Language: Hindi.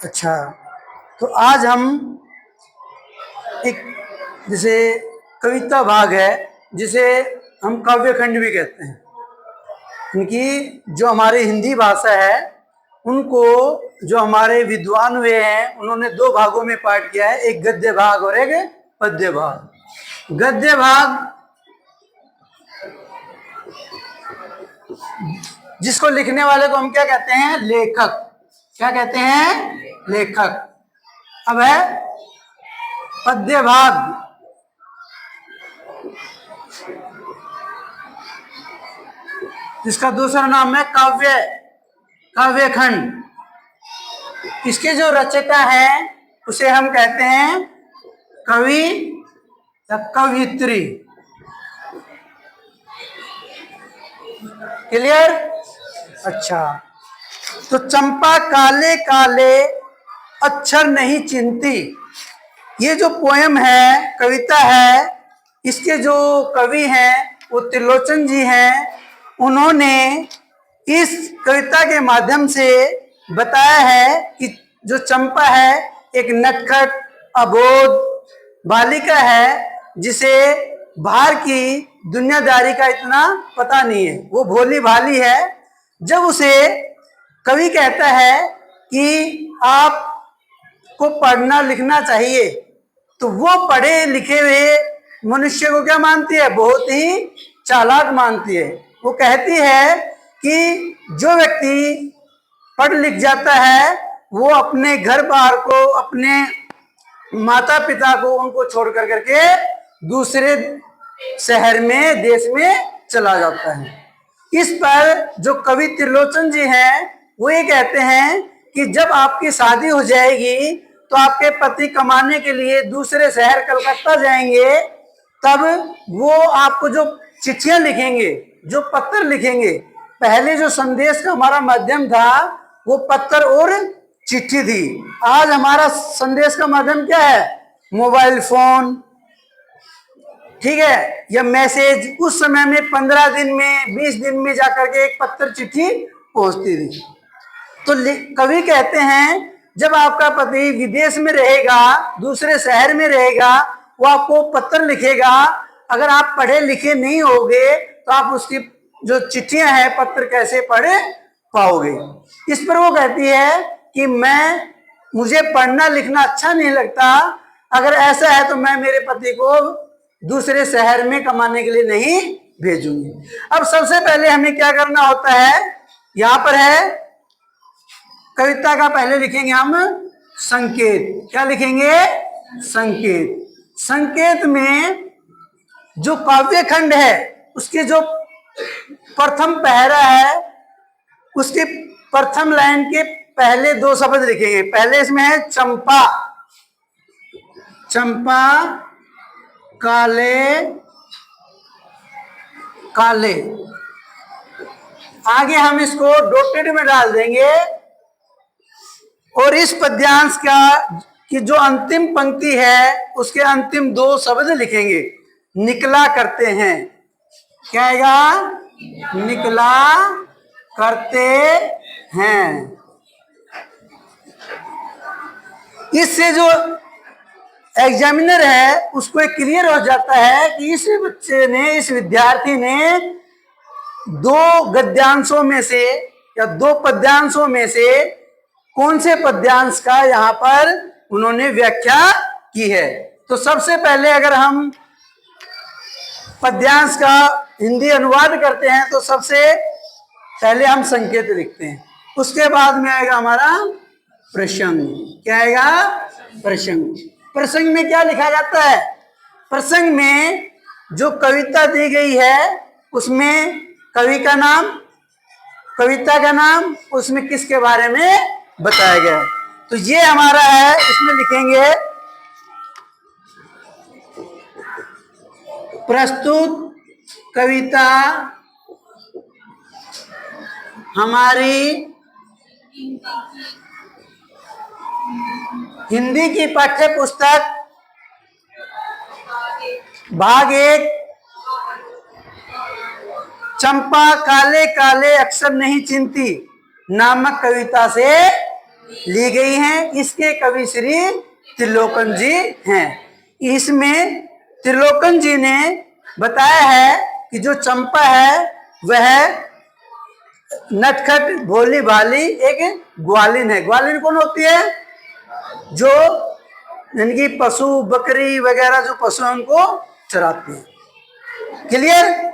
अच्छा, तो आज हम एक जैसे कविता भाग है जिसे हम काव्य खंड भी कहते हैं। इनकी जो हमारी हिंदी भाषा है उनको जो हमारे विद्वान हुए हैं उन्होंने दो भागों में पाठ किया है, एक गद्य भाग और एक पद्य भाग। गद्य भाग जिसको लिखने वाले को हम क्या कहते हैं? लेखक। क्या कहते हैं? लेखक। अब है पद्य भाग, जिसका दूसरा नाम है काव्य, काव्य खंड। इसके जो रचयिता है उसे हम कहते हैं कवि या कवयित्री। क्लियर? अच्छा, तो चंपा काले काले अक्षर नहीं चिंती, ये जो पोयम है, कविता है, इसके जो कवि हैं वो त्रिलोचन जी हैं। उन्होंने इस कविता के माध्यम से बताया है कि जो चंपा है एक नटखट अबोध बालिका है जिसे बाहर की दुनियादारी का इतना पता नहीं है, वो भोली भाली है। जब उसे कवि कहता है कि आपको पढ़ना लिखना चाहिए, तो वो पढ़े लिखे हुए मनुष्य को क्या मानती है? बहुत ही चालाक मानती है। वो कहती है कि जो व्यक्ति पढ़ लिख जाता है वो अपने घर बार को, अपने माता पिता को, उनको छोड़ कर करके दूसरे शहर में, देश में चला जाता है। इस पर जो कवि त्रिलोचन जी हैं वो ये कहते हैं कि जब आपकी शादी हो जाएगी तो आपके पति कमाने के लिए दूसरे शहर कलकत्ता जाएंगे, तब वो आपको जो चिट्ठियां लिखेंगे, जो पत्र लिखेंगे, पहले जो संदेश का हमारा माध्यम था वो पत्र और चिट्ठी थी। आज हमारा संदेश का माध्यम क्या है? मोबाइल फोन, ठीक है, या मैसेज। उस समय में 15 दिन में, 20 दिन में जाकर के एक पत्र चिट्ठी पहुंचती थी। तो कवि कहते हैं जब आपका पति विदेश में रहेगा, दूसरे शहर में रहेगा, वो आपको पत्र लिखेगा, अगर आप पढ़े लिखे नहीं होगे तो आप उसकी जो चिट्ठियां हैं, पत्र कैसे पढ़ पाओगे? इस पर वो कहती है कि मुझे पढ़ना लिखना अच्छा नहीं लगता, अगर ऐसा है तो मैं मेरे पति को दूसरे शहर में कमाने के लिए नहीं भेजूंगी। अब सबसे पहले हमें क्या करना होता है? यहां पर है कविता का पहले लिखेंगे हम संकेत। क्या लिखेंगे? संकेत। संकेत में जो काव्य खंड है उसके जो प्रथम पहरा है, उसके प्रथम लाइन के पहले दो शब्द लिखेंगे। पहले इसमें है चंपा, चंपा काले काले। आगे हम इसको डॉटेड में डाल देंगे और इस पद्यांश का कि जो अंतिम पंक्ति है उसके अंतिम दो शब्द लिखेंगे, निकला करते हैं। क्या आएगा? निकला करते हैं। इससे जो एग्जामिनर है उसको एक क्लियर हो जाता है कि इस बच्चे ने, इस विद्यार्थी ने दो गद्यांशों में से या दो पद्यांशों में से कौन से पद्यांश का यहाँ पर उन्होंने व्याख्या की है। तो सबसे पहले अगर हम पद्यांश का हिंदी अनुवाद करते हैं तो सबसे पहले हम संकेत लिखते हैं, उसके बाद में आएगा हमारा प्रसंग। क्या आएगा? प्रसंग। प्रसंग में क्या लिखा जाता है? प्रसंग में जो कविता दी गई है उसमें कवि का नाम, कविता का नाम, उसमें किसके बारे में बताया गया है। तो ये हमारा है, इसमें लिखेंगे प्रस्तुत कविता हमारी हिंदी की पाठ्य पुस्तक भाग 1 चंपा काले काले अक्षर नहीं चिंती नामक कविता से ली गई हैं। इसके कवि श्री त्रिलोकन जी हैं। इसमें त्रिलोकन जी ने बताया है कि जो चंपा है वह नटखट भोली भाली एक ग्वालिन है। ग्वालिन कौन होती है? जो इनकी पशु बकरी वगैरह जो पशु हैं उनको चराती है। क्लियर?